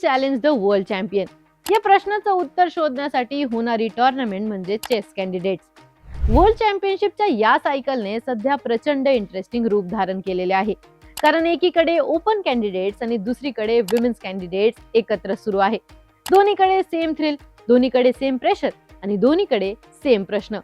Challenge the world champion? या प्रश्नाचं उत्तर शोधण्यासाठी होणारी टुर्नामेंट म्हणजे चेस कॅन्डिडेट्स. वर्ल्ड चॅम्पियनशिपच्या या सायकलने सध्या प्रचंड इंटरेस्टिंग रूप धारण केलेले आहे, कारण एकीकडे ओपन कॅन्डिडेट्स आणि दुसरीकडे विमेन्स कॅन्डिडेट्स एकत्र सुरू आहे. दोन्हीकडे सेम थ्रिल, दोन्हीकडे सेम प्रेशर आणि दोन्हीकडे सेम प्रश्न.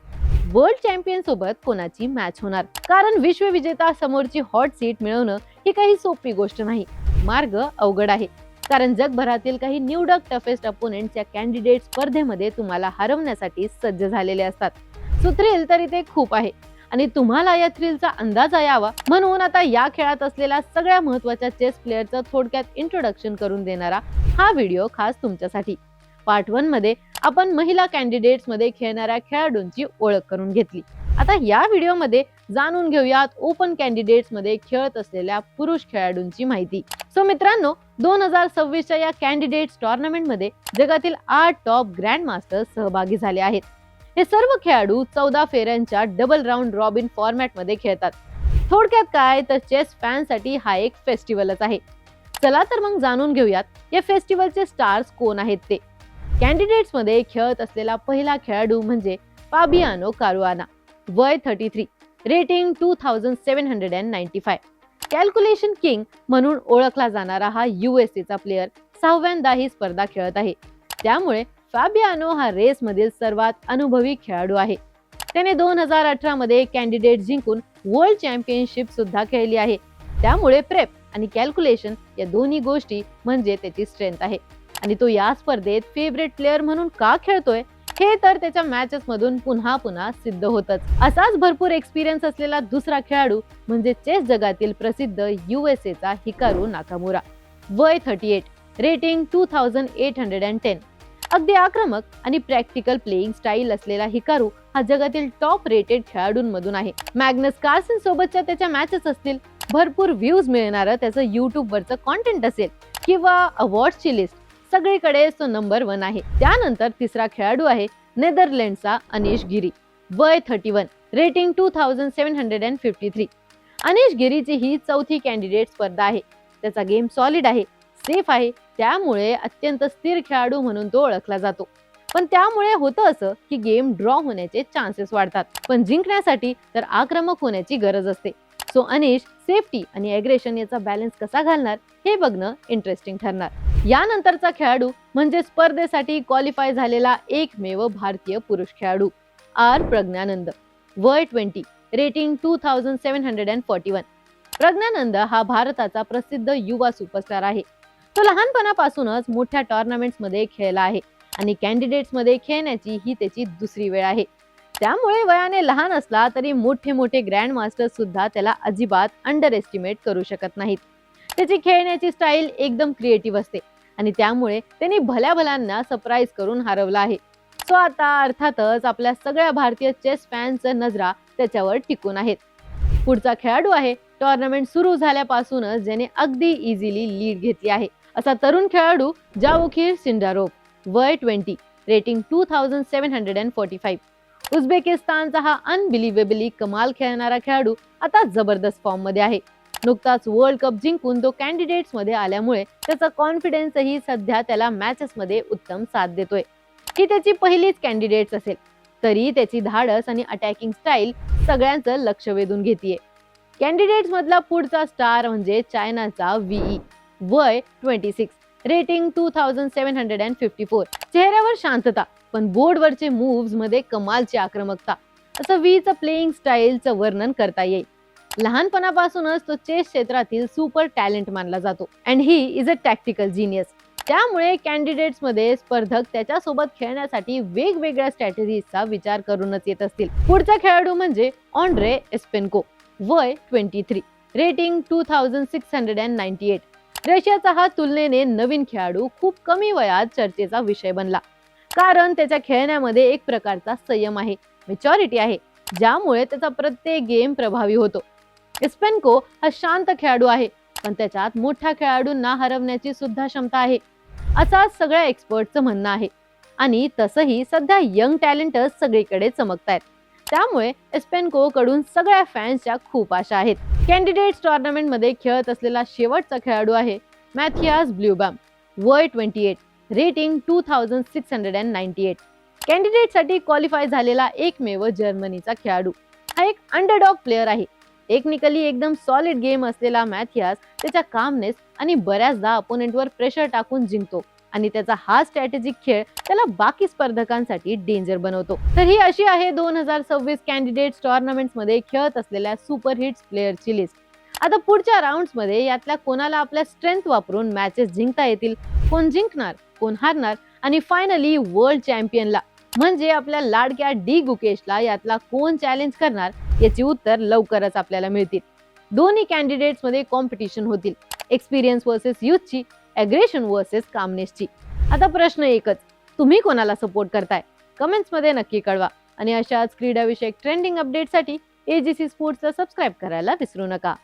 वर्ल्ड चॅम्पियन सोबत कोणाची मॅच होणार? कारण विश्वविजेता समोरची हॉट सीट मिळवणं ही काही सोपी गोष्ट नाही. मार्ग अवघड आहे, कारण जगभरातील काही निवडक टफेस्ट अपोनेंट्स या कॅन्डिडेट स्पर्धेमध्ये तुम्हाला हरवण्यासाठी सज्ज झालेले असतात. सो थ्रिल तर इथे खूप आहे आणि तुम्हाला या थ्रिलचा अंदाज यावा म्हणून आता या खेळात असलेल्या सगळ्या महत्त्वाच्या चेस प्लेअरचं थोडक्यात इंट्रोडक्शन करून देणारा हा व्हिडिओ खास तुमच्यासाठी. पार्ट 1 मध्ये आपण महिला कॅन्डिडेट्स मध्ये खेळणाऱ्या खेळाडूंची ओळख करून घेतली. आता या व्हिडिओमध्ये जाणून घेऊयात ओपन कॅन्डिडेट्स मध्ये खेळत असलेल्या पुरुष खेळाडूंची माहिती. सो मित्रांनो, 2026च्या या कॅन्डिडेट्स टुर्नामेंट मध्ये जगातील 8 टॉप ग्रँड मास्टर्स सहभागी झाले आहेत. हे सर्व खेळाडू 14 फेऱ्यांच्या डबल राऊंड रॉबिन फॉर्मॅट मध्ये खेळतात. थोडक्यात काय तर चेस फॅनसाठी हा एक फेस्टिवलच आहे. चला तर मग जाणून घेऊयात या फेस्टिवलचे स्टार्स कोण आहेत ते. कॅन्डिडेट्स मध्ये खेळत असलेला पहिला खेळाडू म्हणजे फाबियानो कारुआना. वय 33, रेटिंग 2795. कॅल्क्युलेशन किंग म्हणून ओळखला जाणारा हा यूएसएचा प्लेअर 6व्यांदा ही स्पर्धा खेळत आहे. त्यामुळे फाबियानो हा रेस मधील सर्वात अनुभवी खेळाडू आहे. त्याने 2018 मध्ये कॅन्डिडेट जिंकून वर्ल्ड चॅम्पियनशिप सुद्धा खेळली आहे. त्यामुळे प्रेप आणि कॅल्क्युलेशन या दोन्ही गोष्टी म्हणजे त्याची स्ट्रेंथ आहे. आणि तो या स्पर्धेत फेवरेट प्लेअर म्हणून का खेळतोय हे तर त्याच्या मॅचेस मधून पुन्हा पुन्हा सिद्ध होतच. असाच भरपूर एक्सपिरियन्स असलेला दुसरा खेळाडू म्हणजे चेस जगातील प्रसिद्ध यूएसएचा हिकारू नाकामुरा. वय 38, रेटिंग 2810. अगदी आक्रमक आणि प्रॅक्टिकल प्लेइंग स्टाईल असलेला हिकारू हा जगातील टॉप रेटेड खेळाडूंमधून आहे. मॅग्नस कार्सन सोबतच्या त्याच्या मॅचेस असतील, भरपूर व्ह्यूज मिळणारं त्याचं युट्यूब वरचं कॉन्टेंट असेल किंवा अवॉर्ड्सची लिस्ट, सगळीकडे तो नंबर 1 आहे. त्यानंतर तिसरा खेळाडू आहे नेदरलँडचा अनिश गिरी. वय 31, रेटिंग 2753. अनिश गिरीची ही चौथी कॅन्डिडेट स्पर्धा आहे. त्याचा गेम सॉलिड आहे, सेफ आहे, त्यामुळे अत्यंत स्थिर खेळाडू म्हणून तो ओळखला जातो. पण त्यामुळे होतं असं की गेम ड्रॉ होण्याचे चान्सेस वाढतात, पण जिंकण्यासाठी तर आक्रमक होण्याची गरज असते. सो अनिश सेफ्टी आणि ॲग्रेशन याचा बॅलन्स कसा घालणार हे बघणं इंटरेस्टिंग ठरणार. यानंतरचा खेळाडू म्हणजे स्पर्धेसाठी क्वालिफाय झालेला एकमेव भारतीय पुरुष खेळाडू आर प्रज्ञानंद. वय 20, रेटिंग 2741. प्रज्ञानंद हा भारताचा प्रसिद्ध युवा सुपरस्टार आहे. तो लहानपणापासूनच मोठ्या टुर्नामेंट्स मध्ये खेळला आहे आणि कॅन्डिडेट्स मध्ये खेळण्याची ही त्याची दुसरी वेळ आहे. त्यामुळे वयाने लहान असला तरी मोठे ग्रँड मास्टर्स सुद्धा त्याला अजिबात अंडर एस्टिमेट करू शकत नाहीत. त्याची खेळण्याची स्टाईल एकदम क्रिएटिव्ह असते आणि त्यामुळे त्यांनी भल्याभल्यांना सरप्राईज करून हरवला आहे. सो आता अर्थातच आपल्या सगळ्या भारतीय चेस फॅन्सच्या नजरा त्याच्यावर टिकून आहेत. पुढचा खेळाडू आहे टुर्नामेंट सुरू झाल्यापासूनच ज्याने अगदी इझिली लीड घेतली आहे असा तरुण खेळाडू जावोखिर सिंडारोव्ह. वय 20, रेटिंग 2745. उझबेकिस्तानचा हा अनबिलिव्हेबली कमाल खेळणारा खेळाडू आता जबरदस्त फॉर्म मध्ये आहे. नुकताच वर्ल्ड कप जिंकून तो कॅन्डिडेट्स मध्ये आल्यामुळे त्याचा कॉन्फिडन्सही सध्या त्याला मॅचेस मध्ये उत्तम साथ देतोय. ही त्याची पहिलीच कॅन्डिडेट्स असेल तरी त्याची धाडस आणि अटॅकिंग स्टाईल सगळ्यांचं लक्ष वेधून घेतीये. कॅन्डिडेट्स मधला पुढचा स्टार म्हणजे चायनाचा व्हीई. वय 26, रेटिंग 2754. चेहऱ्यावर शांतता पण बोर्डवरचे मूव्स मध्ये कमालची आक्रमकता असं व्हीचं प्लेइंग स्टाईलचं वर्णन करता येईल. लहानपणापासूनच तो चेस क्षेत्रातील सुपर टॅलेंट मानला जातो and he is a tactical genius. त्यामुळे कॅन्डिडेट्स मध्ये स्पर्धक त्याच्यासोबत खेळण्यासाठी वेगवेगळ्या स्ट्रॅटेजीचा विचार करूनच येत असतील. पुढचा खेळाडू म्हणजे ऑन्ड्रे एस्पेन्को. वय 23, रेटिंग 2698. रशियाचा हा तुलनेने नवीन खेळाडू खूप कमी वयात चर्चेचा विषय बनला, कारण त्याच्या खेळण्यामध्ये एक प्रकारचा संयम आहे, मॅच्युरिटी आहे, ज्यामुळे त्याचा प्रत्येक गेम प्रभावी होतो. एस्पेन्को हा शांत खेळाडू आहे, पण त्याच्यात मोठ्या खेळाडूंना हरवण्याची सुद्धा क्षमता आहे असा सगळ्या एक्सपर्टचं म्हणणं आहे. आणि तसंही सध्या यंग टॅलेंटच सगळीकडे चमकतायत. त्यामुळे एस्पेन्को कडून सगळ्या फॅन्सच्या खूप आशा आहेत. कॅन्डिडेट्स टुर्नामेंट मध्ये खेळत असलेला शेवटचा खेळाडू आहे मॅथियास ब्ल्यूबॅम. वय 28, रेटिंग 2698. कॅन्डिडेटसाठी क्वालिफाय झालेला एकमेव जर्मनीचा खेळाडू. हा एक अंडरडॉग प्लेअर आहे. टेक्निकली एकदम सॉलिड गेम असलेला मॅथियास त्याच्या कामनेस आणि बऱ्याचदा अपोनेंटवर प्रेशर टाकून जिंकतो आणि त्याचा हा स्ट्रॅटेजिक खेळ त्याला बाकी स्पर्धकांसाठी डेंजर बनवतो. तर ही अशी आहे 2026 कॅन्डिडेट्स टुर्नामेंट्स मध्ये खेळत असलेल्या सुपर हिट्स प्लेअरची लिस्ट. आता पुढच्या राऊंड्स मध्ये यातल्या कोणाला आपल्या स्ट्रेंथ वापरून मॅचेस जिंकता येतील, कोण जिंकणार, कोण हारणार आणि फायनली वर्ल्ड चॅम्पियनला म्हणजे आपल्या लाडक्या डी गुकेशला यातला कोण चॅलेंज करणार याची उत्तर लवकरच आपल्याला मिळतील. दोन्ही कॅन्डिडेट्स मध्ये कॉम्पिटिशन होतील, एक्सपिरियन्स वर्सेस युथची, अग्रेशन वर्सेस कामनेसची. आता प्रश्न एकच, तुम्ही कोणाला सपोर्ट करताय? कमेंट्स मध्ये नक्की कळवा आणि अशाच क्रीडाविषयक ट्रेंडिंग अपडेटसाठी AGC स्पोर्ट्सला सबस्क्राईब करायला विसरू नका.